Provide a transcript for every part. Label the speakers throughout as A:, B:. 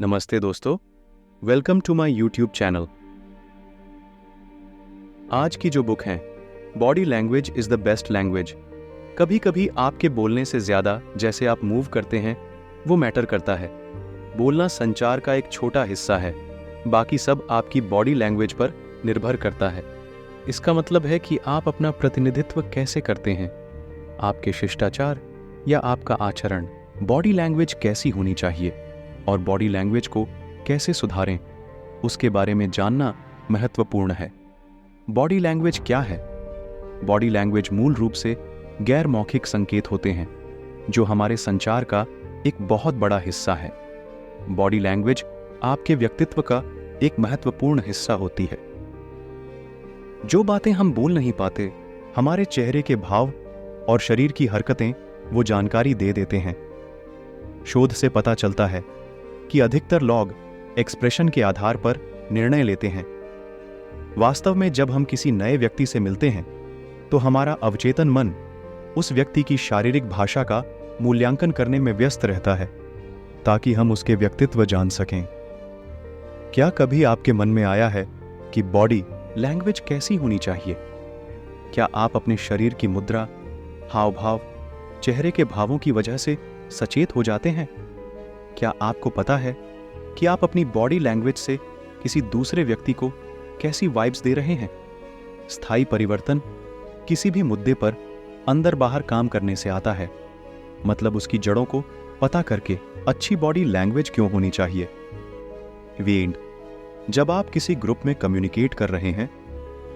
A: नमस्ते दोस्तों, welcome to my YouTube channel. आज की जो बुक है body language is the best language. कभी कभी आपके बोलने से ज्यादा जैसे आप मूव करते हैं वो मैटर करता है। बोलना संचार का एक छोटा हिस्सा है, बाकी सब आपकी बॉडी लैंग्वेज पर निर्भर करता है। इसका मतलब है कि आप अपना प्रतिनिधित्व कैसे करते हैं, आपके शिष्टाचार या आपका आचरण, बॉडी लैंग्वेज कैसी होनी चाहिए और बॉडी लैंग्वेज को कैसे सुधारें, उसके बारे में जानना महत्वपूर्ण है। बॉडी लैंग्वेज क्या है? बॉडी लैंग्वेज मूल रूप से गैर मौखिक संकेत होते हैं जो हमारे संचार का एक बहुत बड़ा हिस्सा है। बॉडी लैंग्वेज आपके व्यक्तित्व का एक महत्वपूर्ण हिस्सा होती है। जो बातें हम बोल नहीं पाते, हमारे चेहरे के भाव और शरीर की हरकतें वो जानकारी दे देते हैं। शोध से पता चलता है कि अधिकतर लोग एक्सप्रेशन के आधार पर निर्णय लेते हैं। वास्तव में जब हम किसी नए व्यक्ति से मिलते हैं तो हमारा अवचेतन मन उस व्यक्ति की शारीरिक भाषा का मूल्यांकन करने में व्यस्त रहता है ताकि हम उसके व्यक्तित्व जान सकें। क्या कभी आपके मन में आया है कि बॉडी लैंग्वेज कैसी होनी चाहिए? क्या आप अपने शरीर की मुद्रा, हाव भाव, चेहरे के भावों की वजह से सचेत हो जाते हैं? क्या आपको पता है कि आप अपनी बॉडी लैंग्वेज से किसी दूसरे व्यक्ति को कैसी वाइब्स दे रहे हैं? स्थायी परिवर्तन किसी भी मुद्दे पर अंदर बाहर काम करने से आता है, मतलब उसकी जड़ों को पता करके अच्छी बॉडी लैंग्वेज क्यों होनी चाहिए। वेंड, जब आप किसी ग्रुप में कम्युनिकेट कर रहे हैं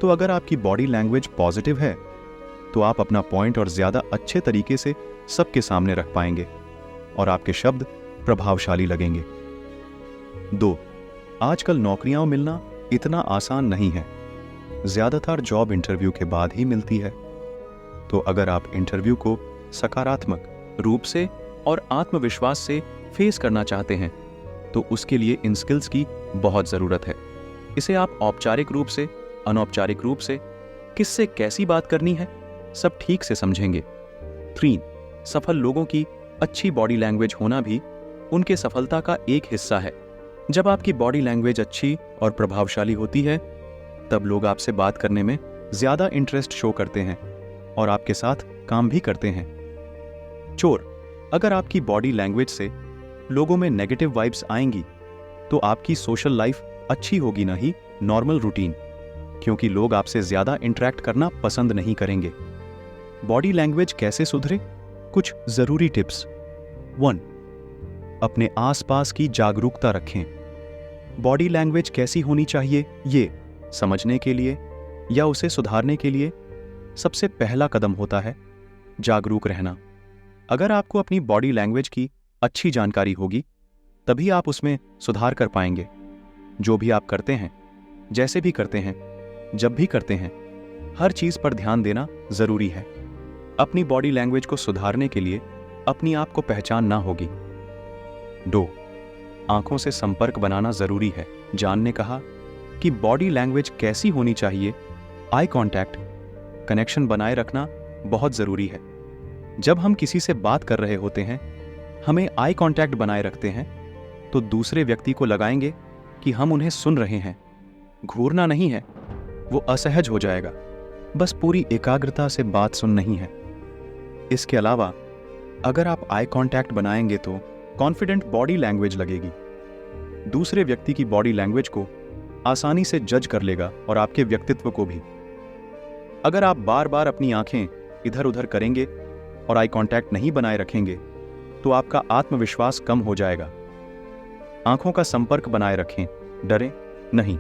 A: तो अगर आपकी बॉडी लैंग्वेज पॉजिटिव है तो आप अपना पॉइंट और ज्यादा अच्छे तरीके से सबके सामने रख पाएंगे और आपके शब्द प्रभावशाली लगेंगे। 2. आजकल नौकरियां मिलना इतना आसान नहीं है। ज्यादातर जॉब इंटरव्यू के बाद ही मिलती है। तो अगर आप इंटरव्यू को सकारात्मक रूप से और आत्मविश्वास से फेस करना चाहते हैं तो उसके लिए इन स्किल्स की बहुत जरूरत है। इसे आप औपचारिक रूप से, अनौपचारिक रूप से, किससे कैसी बात करनी है, सब ठीक से समझेंगे। 3. सफल लोगों की अच्छी बॉडी लैंग्वेज होना भी उनके सफलता का एक हिस्सा है। जब आपकी बॉडी लैंग्वेज अच्छी और प्रभावशाली होती है तब लोग आपसे बात करने में ज्यादा इंटरेस्ट शो करते हैं और आपके साथ काम भी करते हैं। चोर, अगर आपकी बॉडी लैंग्वेज से लोगों में नेगेटिव वाइब्स आएंगी तो आपकी सोशल लाइफ अच्छी होगी ना ही नॉर्मल रूटीन, क्योंकि लोग आपसे ज्यादा इंटरेक्ट करना पसंद नहीं करेंगे। बॉडी लैंग्वेज कैसे सुधरे? कुछ जरूरी टिप्स। 1. अपने आसपास की जागरूकता रखें। बॉडी लैंग्वेज कैसी होनी चाहिए ये समझने के लिए या उसे सुधारने के लिए सबसे पहला कदम होता है जागरूक रहना। अगर आपको अपनी बॉडी लैंग्वेज की अच्छी जानकारी होगी तभी आप उसमें सुधार कर पाएंगे। जो भी आप करते हैं, जैसे भी करते हैं, जब भी करते हैं, हर चीज पर ध्यान देना जरूरी है। अपनी बॉडी लैंग्वेज को सुधारने के लिए अपनी आप को पहचानना होगी। 2. आंखों से संपर्क बनाना जरूरी है। जॉन ने कहा कि बॉडी लैंग्वेज कैसी होनी चाहिए, आई कांटेक्ट, कनेक्शन बनाए रखना बहुत जरूरी है। जब हम किसी से बात कर रहे होते हैं, हमें आई कांटेक्ट बनाए रखते हैं तो दूसरे व्यक्ति को लगाएंगे कि हम उन्हें सुन रहे हैं। घूरना नहीं है, वो असहज हो जाएगा। बस पूरी एकाग्रता से बात सुन नहीं है। इसके अलावा अगर आप आई कांटेक्ट बनाएंगे तो कॉन्फिडेंट बॉडी लैंग्वेज लगेगी। दूसरे व्यक्ति की बॉडी लैंग्वेज को आसानी से जज कर लेगा और आपके व्यक्तित्व को भी। अगर आप बार बार अपनी आंखें इधर उधर करेंगे और आई कांटेक्ट नहीं बनाए रखेंगे तो आपका आत्मविश्वास कम हो जाएगा। आंखों का संपर्क बनाए रखें, डरें नहीं।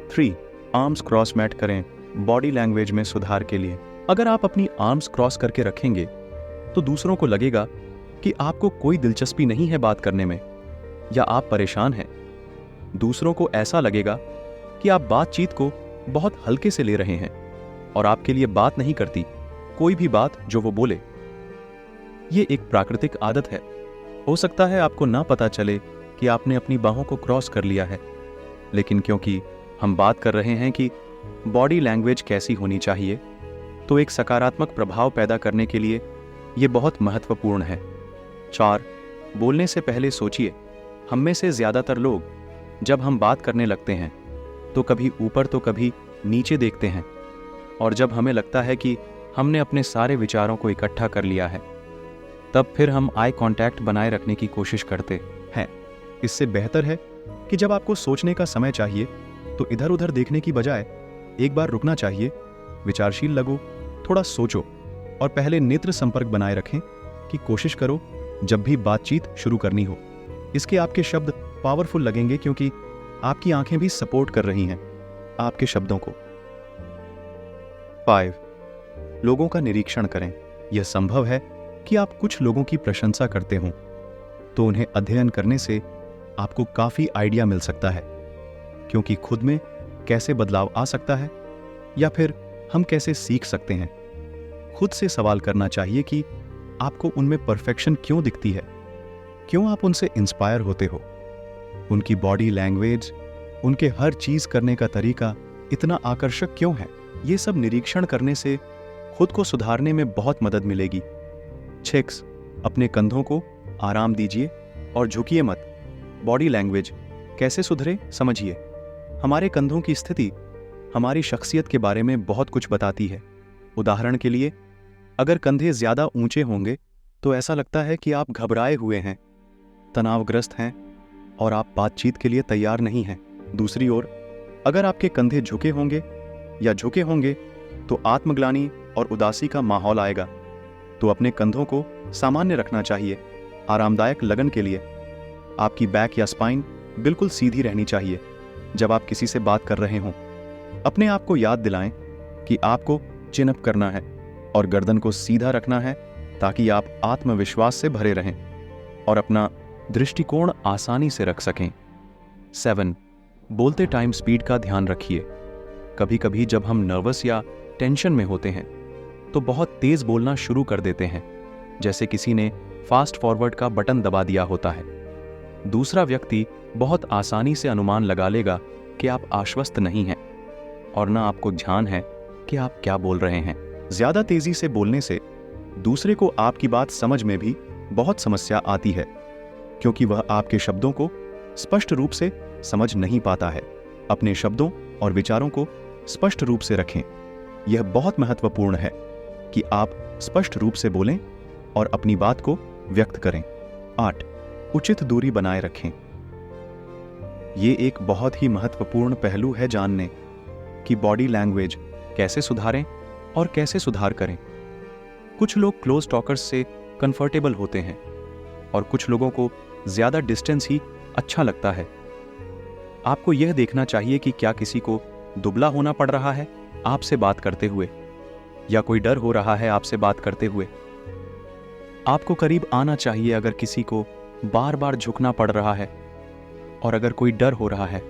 A: 3. आर्म्स क्रॉस मैट करें बॉडी लैंग्वेज में सुधार के लिए। अगर आप अपनी आर्म्स क्रॉस करके रखेंगे तो दूसरों को लगेगा कि आपको कोई दिलचस्पी नहीं है बात करने में या आप परेशान हैं। दूसरों को ऐसा लगेगा कि आप बातचीत को बहुत हल्के से ले रहे हैं और आपके लिए बात नहीं करती कोई भी बात जो वो बोले। ये एक प्राकृतिक आदत है। हो सकता है आपको ना पता चले कि आपने अपनी बाहों को क्रॉस कर लिया है, लेकिन क्योंकि हम बात कर रहे हैं कि बॉडी लैंग्वेज कैसी होनी चाहिए, तो एक सकारात्मक प्रभाव पैदा करने के लिए ये बहुत महत्वपूर्ण है। 4. बोलने से पहले सोचिए हम में से ज़्यादातर लोग जब हम बात करने लगते हैं तो कभी ऊपर तो कभी नीचे देखते हैं, और जब हमें लगता है कि हमने अपने सारे विचारों को इकट्ठा कर लिया है, तब फिर हम आई कांटेक्ट बनाए रखने की कोशिश करते हैं। इससे बेहतर है कि जब आपको सोचने का समय चाहिए तो इधर उधर देखने की बजाय एक बार रुकना चाहिए, विचारशील लगो, थोड़ा सोचो और पहले नेत्र संपर्क बनाए रखें कि कोशिश करो जब भी बातचीत शुरू करनी हो। इसके आपके शब्द पावरफुल लगेंगे क्योंकि आपकी आंखें भी सपोर्ट कर रही हैं आपके शब्दों को। 5. लोगों का निरीक्षण करें। यह संभव है कि आप कुछ लोगों की प्रशंसा करते हों, तो उन्हें अध्ययन करने से आपको काफी आइडिया मिल सकता है, क्योंकि खुद में कैसे बदलाव आ सकता है या फिर हम कैसे सीख सकते हैं। खुद से सवाल करना चाहिए कि आपको उनमें परफेक्शन क्यों दिखती है, क्यों आप उनसे इंस्पायर होते हो। उनकी बॉडी लैंग्वेज, उनके हर चीज करने का तरीका इतना आकर्षक क्यों है। ये सब निरीक्षण करने से खुद को सुधारने में बहुत मदद मिलेगी। 6. अपने कंधों को आराम दीजिए और झुकिए मत। बॉडी लैंग्वेज कैसे सुधरे समझिए। हमारे कंधों की स्थिति हमारी शख्सियत के बारे में बहुत कुछ बताती है। उदाहरण के लिए, अगर कंधे ज्यादा ऊंचे होंगे तो ऐसा लगता है कि आप घबराए हुए हैं, तनावग्रस्त हैं और आप बातचीत के लिए तैयार नहीं हैं। दूसरी ओर, अगर आपके कंधे झुके होंगे तो आत्मग्लानि और उदासी का माहौल आएगा। तो अपने कंधों को सामान्य रखना चाहिए, आरामदायक लगन के लिए। आपकी बैक या स्पाइन बिल्कुल सीधी रहनी चाहिए जब आप किसी से बात कर रहे हों। अपने आप को याद दिलाएं कि आपको चिन अप करना है और गर्दन को सीधा रखना है ताकि आप आत्मविश्वास से भरे रहें और अपना दृष्टिकोण आसानी से रख सकें। 7. बोलते टाइम स्पीड का ध्यान रखिए। कभी कभी जब हम नर्वस या टेंशन में होते हैं तो बहुत तेज बोलना शुरू कर देते हैं, जैसे किसी ने फास्ट फॉरवर्ड का बटन दबा दिया होता है। दूसरा व्यक्ति बहुत आसानी से अनुमान लगा लेगा कि आप आश्वस्त नहीं हैं और न आपको ध्यान है कि आप क्या बोल रहे हैं। ज्यादा तेजी से बोलने से दूसरे को आपकी बात समझ में भी बहुत समस्या आती है, क्योंकि वह आपके शब्दों को स्पष्ट रूप से समझ नहीं पाता है। अपने शब्दों और विचारों को स्पष्ट रूप से रखें। यह बहुत महत्वपूर्ण है कि आप स्पष्ट रूप से बोलें और अपनी बात को व्यक्त करें। 8. उचित दूरी बनाए रखें। ये एक बहुत ही महत्वपूर्ण पहलू है जानने कि बॉडी लैंग्वेज कैसे सुधारें और कैसे सुधार करें। कुछ लोग क्लोज टॉकर्स से कंफर्टेबल होते हैं और कुछ लोगों को ज्यादा डिस्टेंस ही अच्छा लगता है। आपको यह देखना चाहिए कि क्या किसी को दुबला होना पड़ रहा है आपसे बात करते हुए, या कोई डर हो रहा है आपसे बात करते हुए। आपको करीब आना चाहिए अगर किसी को बार बार झुकना पड़ रहा है, और अगर कोई डर हो रहा है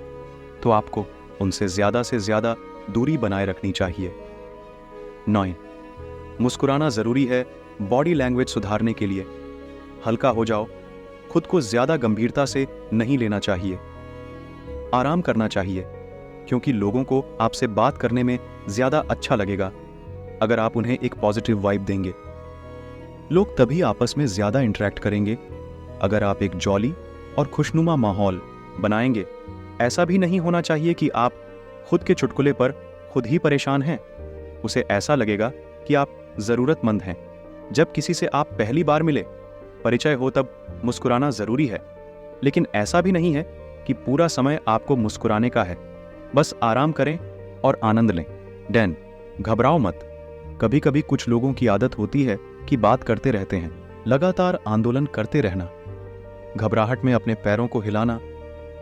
A: तो आपको उनसे ज्यादा दूरी बनाए रखनी चाहिए। 9. मुस्कुराना जरूरी है बॉडी लैंग्वेज सुधारने के लिए। हल्का हो जाओ, खुद को ज्यादा गंभीरता से नहीं लेना चाहिए। आराम करना चाहिए, क्योंकि लोगों को आपसे बात करने में ज्यादा अच्छा लगेगा अगर आप उन्हें एक पॉजिटिव वाइब देंगे। लोग तभी आपस में ज्यादा इंटरेक्ट करेंगे अगर आप एक जॉली और खुशनुमा माहौल बनाएंगे। ऐसा भी नहीं होना चाहिए कि आप खुद के चुटकुले पर खुद ही परेशान हैं। उसे ऐसा लगेगा कि आप जरूरतमंद हैं। जब किसी से आप पहली बार मिले, परिचय हो, तब मुस्कुराना जरूरी है, लेकिन ऐसा भी नहीं है कि पूरा समय आपको मुस्कुराने का है। बस आराम करें और आनंद लें। 10. घबराओ मत। कभी कभी कुछ लोगों की आदत होती है कि बात करते रहते हैं, लगातार आंदोलन करते रहना, घबराहट में अपने पैरों को हिलाना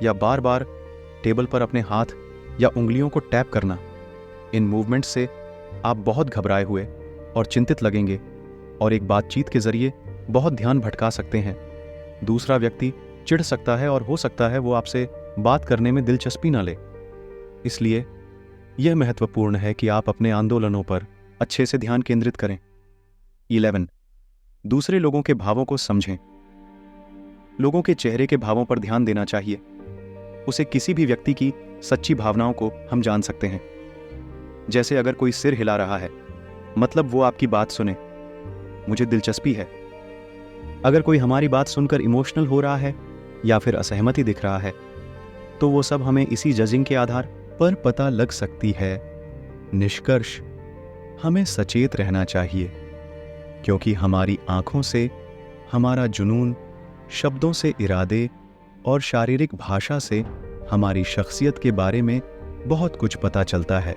A: या बार बार टेबल पर अपने हाथ या उंगलियों को टैप करना। इन मूवमेंट से आप बहुत घबराए हुए और चिंतित लगेंगे और एक बातचीत के जरिए बहुत ध्यान भटका सकते हैं। दूसरा व्यक्ति चिढ़ सकता है और हो सकता है वो आपसे बात करने में दिलचस्पी न ले। इसलिए यह महत्वपूर्ण है कि आप अपने आंदोलनों पर अच्छे से ध्यान केंद्रित करें। 11. दूसरे लोगों के भावों को समझें। लोगों के चेहरे के भावों पर ध्यान देना चाहिए। उसे किसी भी व्यक्ति की सच्ची भावनाओं को हम जान सकते हैं। जैसे अगर कोई सिर हिला रहा है, मतलब वो आपकी बात सुने, मुझे दिलचस्पी है। अगर कोई हमारी बात सुनकर इमोशनल हो रहा है, या फिर असहमति दिख रहा है, तो वो सब हमें इसी जजिंग के आधार पर पता लग सकती है। निष्कर्ष, हमें सचेत रहना चाहिए, क्योंकि हमारी आंखों से हमारा जुनून, शब्दों से इरादे और शारीरिक भाषा से हमारी शख्सियत के बारे में बहुत कुछ पता चलता है।